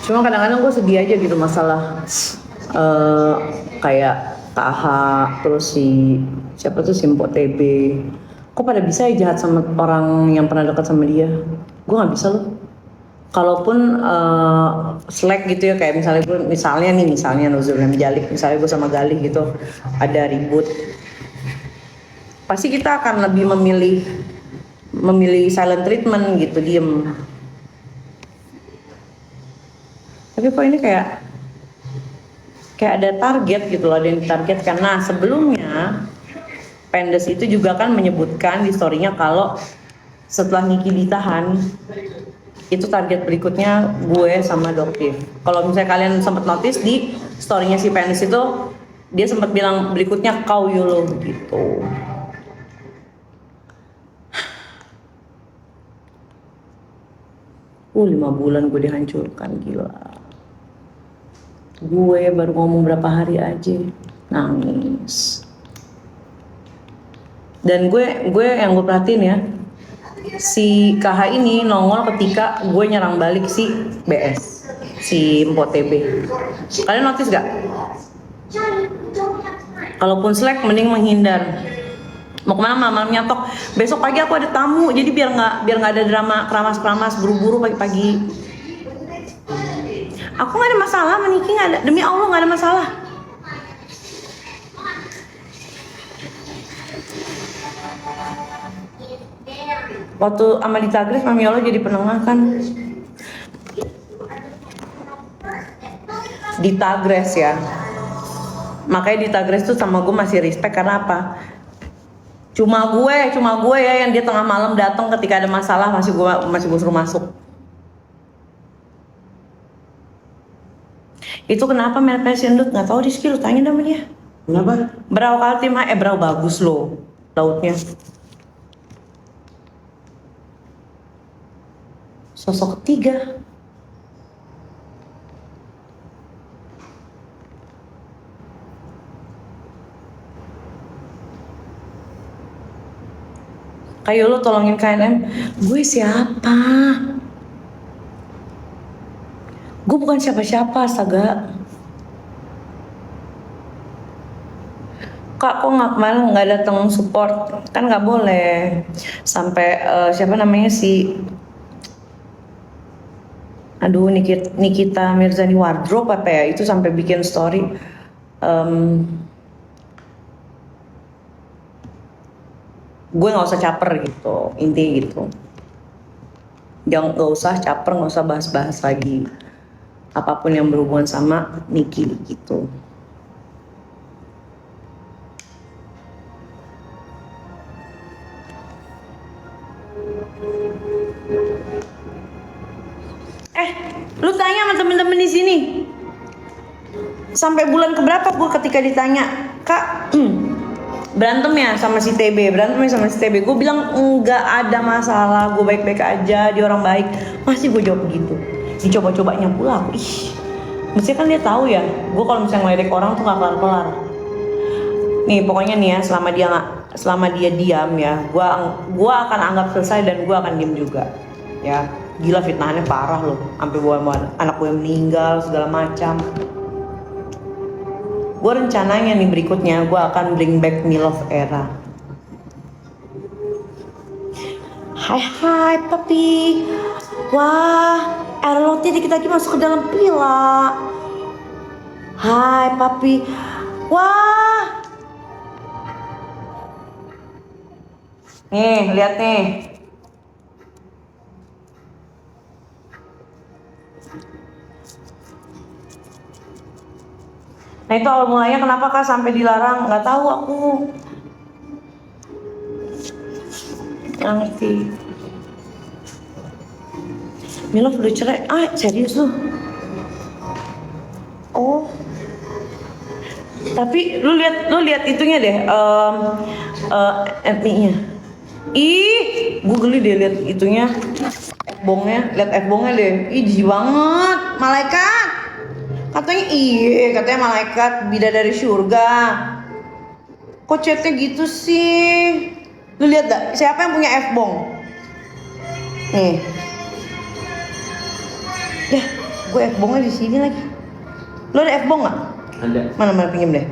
Cuma kadang-kadang gue sedih aja gitu masalah kayak KH, terus si siapa tuh Simpo TB. Kok pada bisa ya jahat sama orang yang pernah dekat sama dia? Gue nggak bisa loh. Kalaupun slack gitu ya, kayak misalnya Nuzulnya Menjalik, misalnya gue sama Galih gitu ada ribut, pasti kita akan lebih memilih silent treatment gitu, diem. Tapi kok ini kayak ada target gitu loh, ada yang ditargetkan. Nah sebelumnya Pendes itu juga kan menyebutkan di story-nya kalau setelah Niki ditahan itu target berikutnya gue sama Doktif. Kalau misalnya kalian sempat notice di story-nya si Pendes itu, dia sempat bilang berikutnya kau Yolo gitu. 5 bulan gue dihancurkan, gila. Gue baru ngomong berapa hari aja nangis. Dan gue yang gue perhatiin ya, si KH ini nongol ketika gue nyerang balik si BS, si Mpok TB. Kalian notice gak? Kalaupun slack mending menghindar. Mau kemana malam nyatok, besok pagi aku ada tamu, jadi biar nggak ada drama keramas buru-buru pagi-pagi. Aku nggak ada masalah, Niki nggak ada, demi Allah nggak ada masalah. Waktu sama di Tagres, Mami Allah jadi penengah kan. Di Tagres ya, makanya di Tagres tuh sama gue masih respect karena apa? Cuma gue ya yang dia tengah malam datang ketika ada masalah, masih gue suruh masuk. Itu kenapa Mel Pesendut? Nggak tahu, Rizky, lu tanya sama dia. Kenapa? Berau Kaltim, Berau bagus loh lautnya. Sosok ketiga. Kayak lo tolongin KNM. Gue siapa? Gue bukan siapa-siapa, astaga. Kak, kok kemarin nggak datang support? Kan nggak boleh. Sampai siapa namanya si, aduh, Nikita Mirzani Wardrobe apa ya? Itu sampai bikin story. Gue nggak usah caper gitu, intinya gitu. Jangan, nggak usah caper, nggak usah bahas-bahas lagi apapun yang berhubungan sama Niki gitu. Lu tanya sama temen-temen di sini. Sampai bulan keberapa gue ketika ditanya, Kak, berantem ya sama si TB, gue bilang enggak ada masalah, gue baik-baik aja, dia orang baik. Masih gue jawab begitu. Dicoba-cobanya pula aku, mestinya kan dia tahu ya, gue kalau misalnya ngeledek orang tuh gak kelar-kelar. Nih pokoknya nih ya, selama dia diam ya, gue akan anggap selesai dan gue akan diam juga ya. Gila, fitnahannya parah loh, sampai bawa anak gue meninggal segala macam. Gue rencananya nih berikutnya gue akan bring back Milov era. Hai papi. Wah, air lautnya dikit lagi masuk ke dalam pila. Hai papi. Wah. Nih, lihat nih. Nah itu awal mulanya kenapa Kak sampai dilarang? Nggak tahu aku. Nggak ngerti. Milov udah cerai? Serius lu? Oh. Tapi lu lihat itunya deh, FB-nya. Ih, gue geli deh lihat itunya, F-bongnya, lihat F-bongnya deh. Ih, jijik banget, malaikat. Katanya malaikat bidadari surga. Kok chatnya gitu sih? Lu lihat gak? Siapa yang punya F-bong? Nih. Ya, Gue F-bongnya di sini lagi. Lo ada F-bong nggak? Ada. Mana pinjam deh.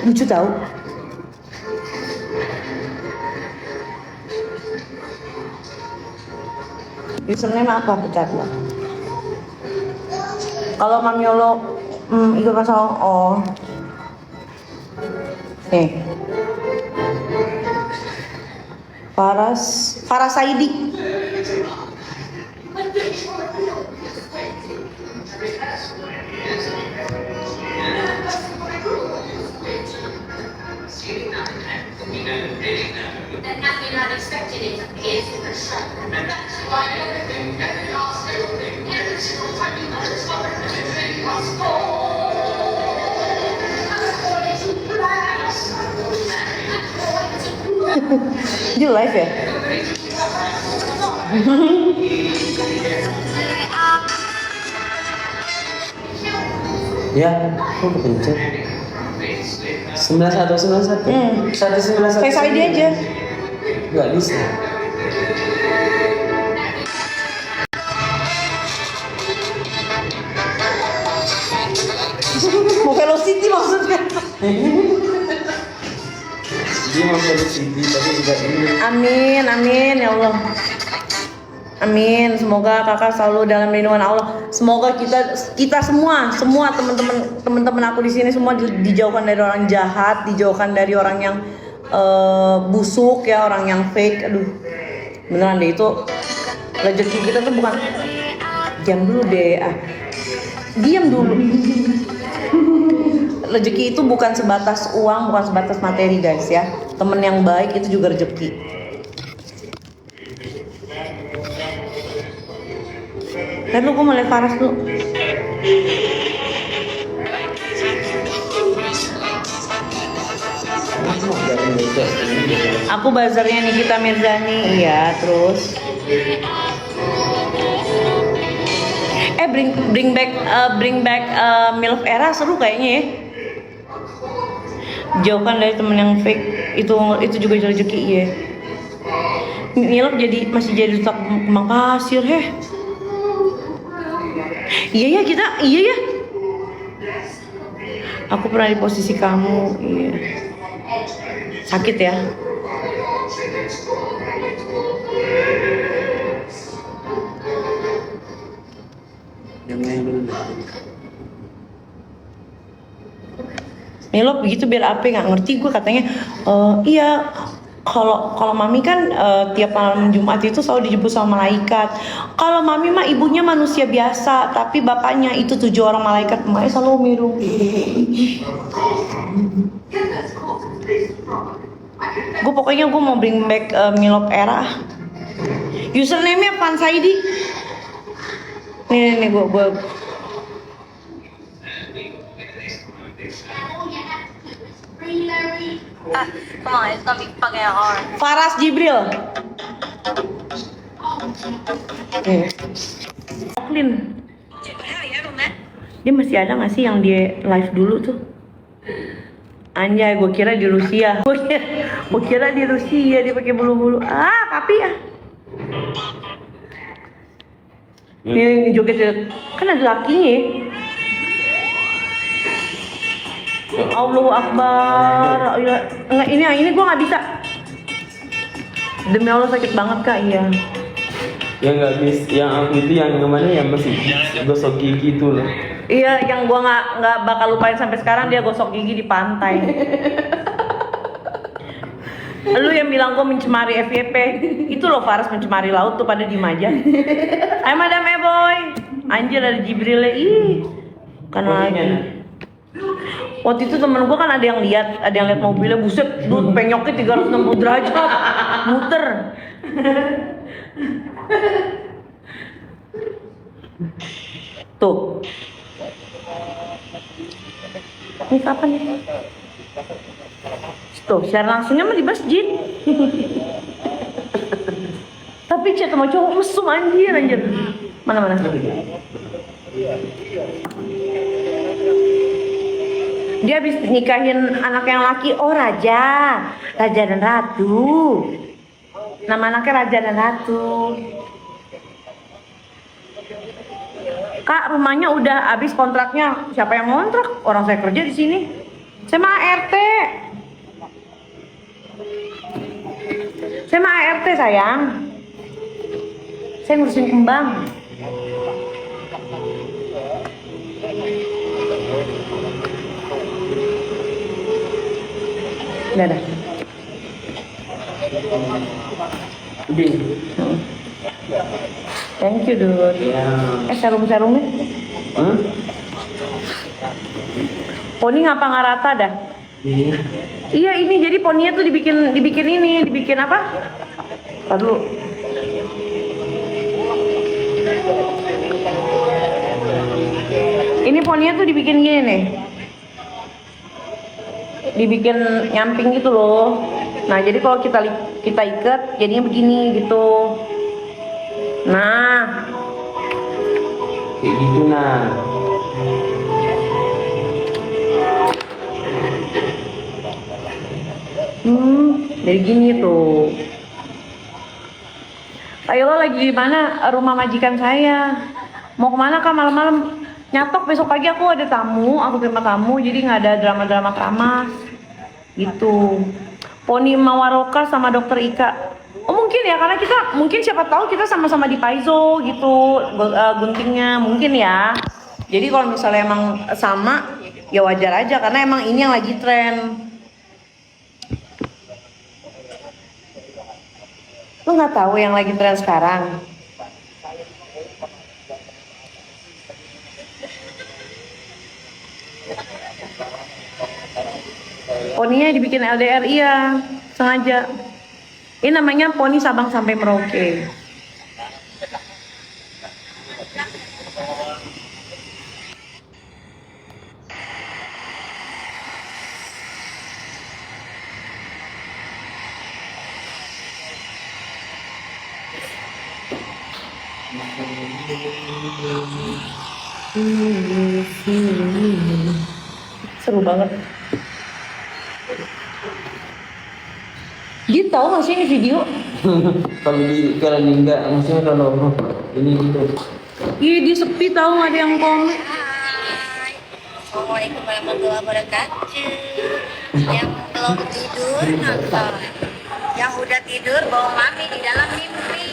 Lucu tahu. Username apa pecat lo? Kalau Mamiolo ikut pasal nih. Faras Saidi. And having not expected it is the shock. And that's why everything lost everything. Every single time you notice something, everything must go. Dia live ya? Ya, kok kepencet? 9191. 191. Kayak Saidi aja. Gak bisa. Mau velocity maksudnya? Dia mau velocity tapi enggak ini. Amin ya Allah. Amin, semoga kakak selalu dalam lindungan Allah. Semoga kita semua teman-teman aku di sini semua dijauhkan dari orang jahat, dijauhkan dari orang yang busuk ya, orang yang fake. Aduh, beneran deh, itu rezeki kita tuh bukan. Diam dulu deh, diam dulu. Rezeki itu bukan sebatas uang, bukan sebatas materi guys ya. Temen yang baik itu juga rezeki. Tapi gue mau lihat Faras dulu. Aku buzzernya Nikita Mirzani, iya. Terus bring back MILF era seru kayaknya ya. Jauhkan dari temen yang fake, itu juga rezeki ya. MILF masih jadi duta kembang pasir heh. Iya ya. Aku pernah di posisi kamu, iya. Sakit ya. Milo begitu biar apa nggak ngerti gue katanya. Iya. Kalau mami kan tiap malam Jumat itu selalu dijemput sama malaikat. Kalau mami mah ibunya manusia biasa, tapi bapaknya itu 7 orang malaikat. Makanya selalu mirung. Gue mau bring back Milop era. Username-nya Fan Saidi. Nih gue Come on, it's gonna be fucking hard. Faras Jibril. Oklin. Dia masih ada nggak sih yang dia live dulu tuh? Anjay, gue kira di Rusia. Gue kira di Rusia dia pakai bulu-bulu. Tapi ya. Ini joget kan ada lakinya. Allahu Akbar. Enggak, ini gue nggak bisa. Demi Allah sakit banget kak, iya. Yang nggak bisa, yang aku itu yang kemana yang masih gosok gigi itu loh. Iya, yang gue nggak bakal lupain sampai sekarang, dia gosok gigi di pantai. Lu yang bilang gue mencemari FYP, itu loh Faras mencemari laut tuh, pada diem aja. Hai Madam Eboy, anjir ada Jibril, kan lagi. Waktu itu temen gue kan ada yang lihat mobilnya, buset, duh penyoknya 360 derajat, muter. Tuh. Ini kapan ya? Tuh, share langsungnya mah di masjid. Tapi chat sama cowok mesum anjir. Mana? Dia habis nikahin anak yang laki, Raja dan Ratu. Nama anaknya Raja dan Ratu. Kak, rumahnya udah habis kontraknya. Siapa yang ngontrak? Orang saya kerja di sini. Saya mah ART. Saya mah ART sayang. Saya ngurusin kembang. Udah dah. Udah. Thank you, Dud. Ya. Serum-serumnya. Hah? Poni ngapa nggak rata dah? Iya. Iya ini jadi poninya tuh dibikin apa? Tadi dulu. Ini poninya tuh dibikin gini nih. Dibikin nyamping gitu loh. Nah jadi kalau kita ikat jadinya begini gitu. Nah, Kayak gitu nah. Jadi gini tuh. Ayo lagi di mana? Rumah majikan saya. Mau kemana kak malam-malam? Nyatok besok pagi aku ada tamu, aku terima tamu, jadi nggak ada drama-drama keramas. Gitu. Poni Mawaroka sama Dokter Ika. Oh mungkin ya karena kita mungkin siapa tahu kita sama-sama di Paizo gitu guntingnya mungkin ya. Jadi kalau misalnya emang sama ya wajar aja karena emang ini yang lagi tren. Lu nggak tahu yang lagi tren sekarang? Poninya dibikin LDR iya, sengaja. Ini namanya poni Sabang sampai Merauke. Seru banget. Dia tahu nggak sih ini video? Kalau enggak, maksudnya kalau ini gitu. Iya dia sepi tahu nggak ada yang komen. Hai, Assalamualaikum warahmatullahi wabarakatuh. Yang belum tidur nonton, yang udah tidur bawa mami di dalam mimpi.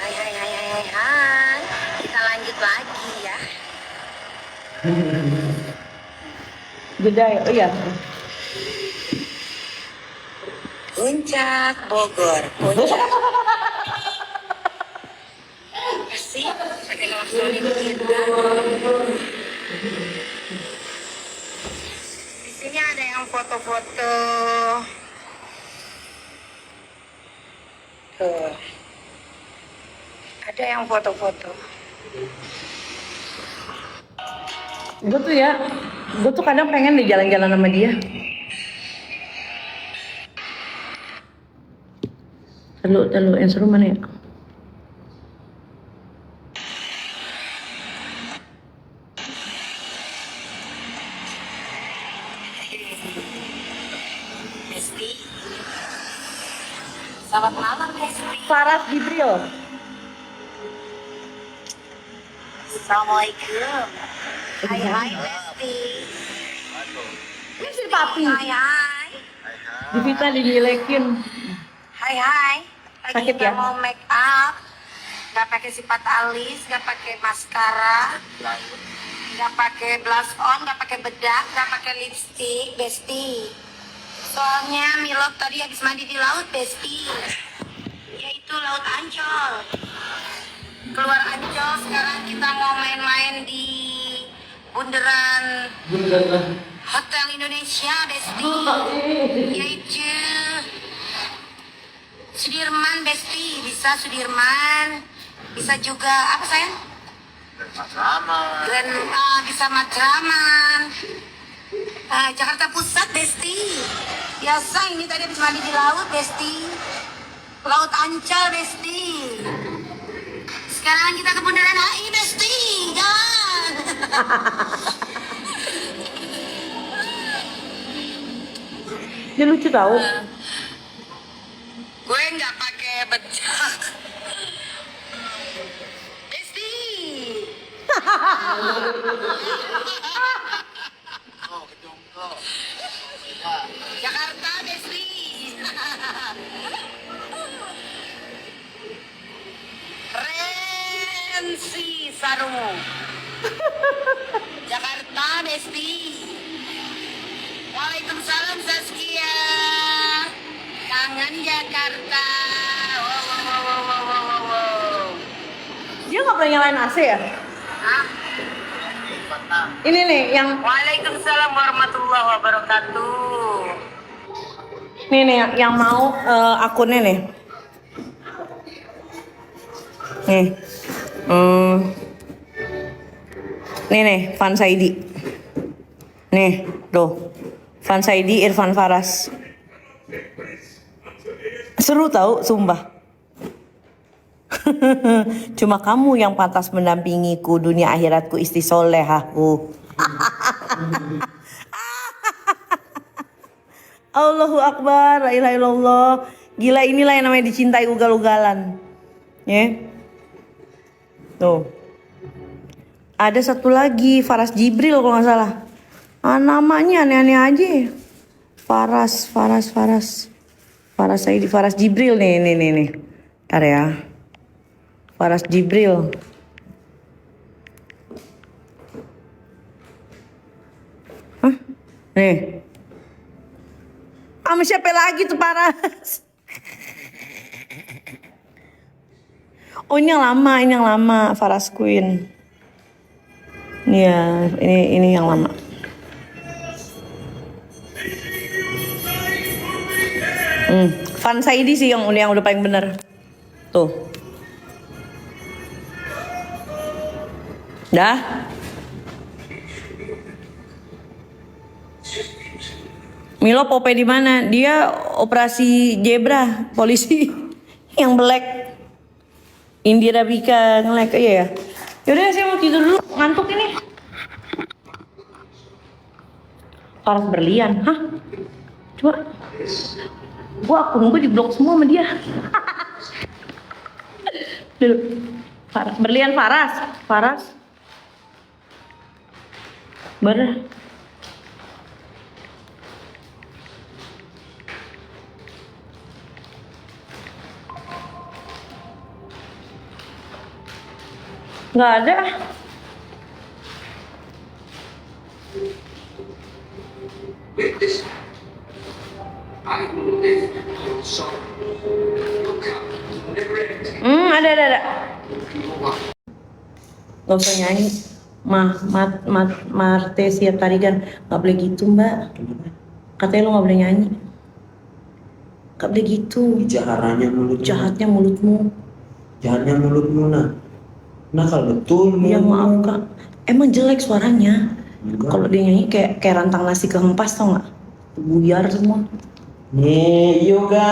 Hai hai hai hai hai hai. Kita lanjut lagi ya. Jeda ya, oh iya. Puncak Bogor, puncak. Apa sih? Pakai ngelakuin kita. Di sini ada yang foto-foto. Tuh. Ada yang foto-foto. Gue tuh kadang pengen deh jalan-jalan sama dia. Terlalu yang seru mana ya? Besti. Selamat malam, Besti. Faras Gibril. Assalamualaikum. Hai hai, Besti. Ini si papi. Hai hai. Divita dijelekin. Hai hai. Lagi Sakit kita ya? mau make up. Gak pakai sifat alis, gak pakai maskara, gak pakai blush on, gak pakai bedak, gak pakai lipstick, Besti. Soalnya Milok tadi habis mandi di laut, Besti. Yaitu Laut Ancol. Keluar Ancol, sekarang kita mau main-main di bundaran Hotel Indonesia, Besti. Yaitu Sudirman, Besti. Bisa Sudirman, bisa juga apa sayang? Bisa Matraman. Jakarta Pusat, Besti. Biasa ini tadi habis mandi di laut, Besti. Laut Ancol, Besti. Sekarang kita ke bundaran HI, Besti. Jalan. Dia lucu tahu. Gue nggak pakai bedak. Besti. Jakarta Besti. Rensi Sarungu. Jakarta Besti. Waalaikumsalam Saskia. Kangen Jakarta. Wow, wow, wow, wow, wow, wow, wow. Dia nggak pernah nyalain AC ya? Hah? Ini nih yang Waalaikumsalam warahmatullahi wabarakatuh. nih yang mau akunnya nih. Nih. Nih Fan Saidi. Nih, tuh. Fan Saidi Irfan Faras. Seru tau, sumpah. Cuma kamu yang pantas mendampingiku dunia akhiratku istisolehaku. Allahu Akbar, la ilaha illallah. Gila, inilah yang namanya dicintai ugal-ugalan. Ya. Tuh. Ada satu lagi, Faras Jibril kalau nggak salah. Namanya aneh-aneh aja. Faras Saidi, Faras Jibril nih. Ntar ya. Faras Jibril. Hah? Nih. Sama siapa lagi tuh Faras? Oh ini yang lama, Faras Queen. Iya, ini yang lama. Fan Saidi sih yang udah paling bener. Tuh. Dah. Milo Pope di mana? Dia operasi zebra, polisi yang black. Indira Bika nge-like, iya ya. Yaudah saya mau tidur dulu, ngantuk ini. Faras Berlian, hah? Coba. Akun gue di blok semua sama dia. Dulu. Berlian Faras. Bener. Nggak ada. Ada. Gak usah nyanyi. Marte siap tarigan. Gak boleh gitu mbak. Katanya lo gak boleh nyanyi. Gak boleh gitu. Jahatnya mulutmu. Jahatnya mulutmu nah. Nakal betul. Ya maaf kak. Emang jelek suaranya. Kalau dia nyanyi kayak rantang nasi kehempas tau nggak? Buyar semua. Nih, yoga.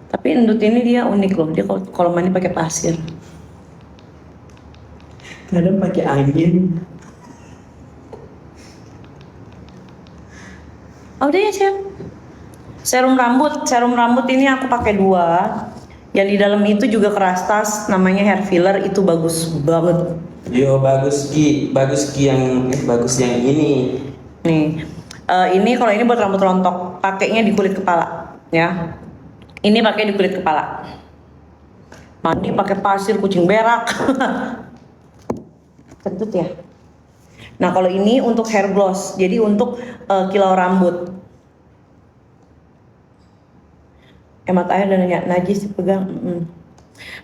Tapi Endut ini dia unik loh. Dia kalau mandi pakai pasir. Kadang pakai angin. Oh udah ya Chef. Serum rambut ini aku pakai 2. Yang di dalam itu juga keras tas, namanya hair filler, itu bagus banget. Yo bagus Ki yang ini. Nih, ini kalau ini buat rambut rontok, pakainya di kulit kepala, ya. Ini pakai di kulit kepala. Mandi pakai pasir kucing berak. Kentut ya. Nah kalau ini untuk hair gloss, jadi untuk kilau rambut. Emat ayah dan najis dipegang.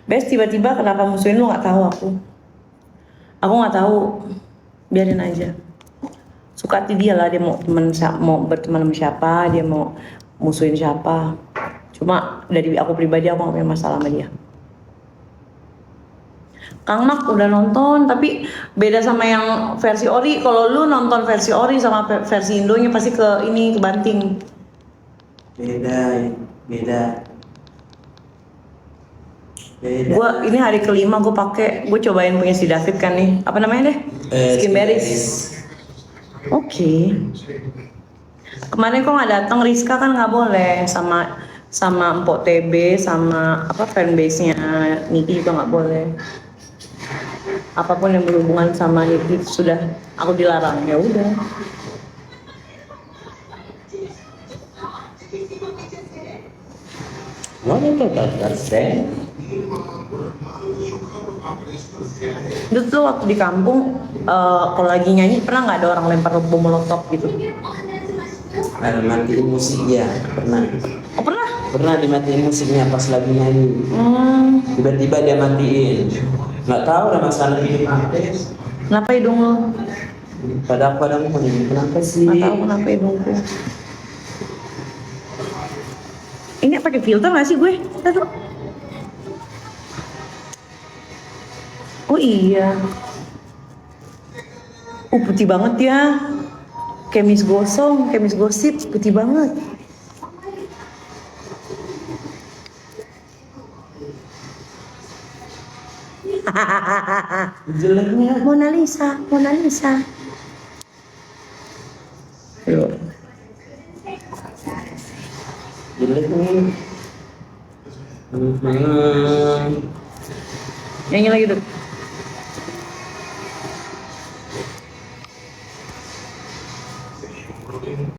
Bes tiba-tiba kenapa musuhin lu nggak tahu aku. Aku nggak tahu. Biarin aja. Suka hati dia lah, dia mau berteman sama siapa, dia mau musuhin siapa. Cuma dari aku pribadi aku nggak punya masalah sama dia. Kang Mak udah nonton, tapi beda sama yang versi ori. Kalau lu nonton versi ori sama versi Indonya pasti ke Banting. Beda. Gua ini hari kelima gue cobain punya si David kan nih. Apa namanya deh? Skinberries. Oke. Kemarin kok nggak datang, Rizka kan nggak boleh sama sama Empok TB sama apa fanbase-nya Niki juga nggak boleh. Apapun yang berhubungan sama Niki sudah aku dilarang, ya udah. No, sen. Dulu tuh waktu di kampung kalau lagi nyanyi pernah nggak ada orang lempar bom molotov gitu? Ada matiin musiknya, pernah. Oh pernah? Pernah dimatiin musiknya pas lagi nyanyi. Tiba-tiba dia matiin. Nggak tahu ada masalah hidup apa. Kenapa hidung lo? Padahal kenapa sih? Nggak tahu kenapa hidungku. Ini pakai filter nggak sih gue? Tahu? Oh iya. Putih banget ya. Kayak Miss Gosip, putih banget. Jeleknya. Mona Lisa. Yuk. Jelek nih. Nyanyi lagi tuh.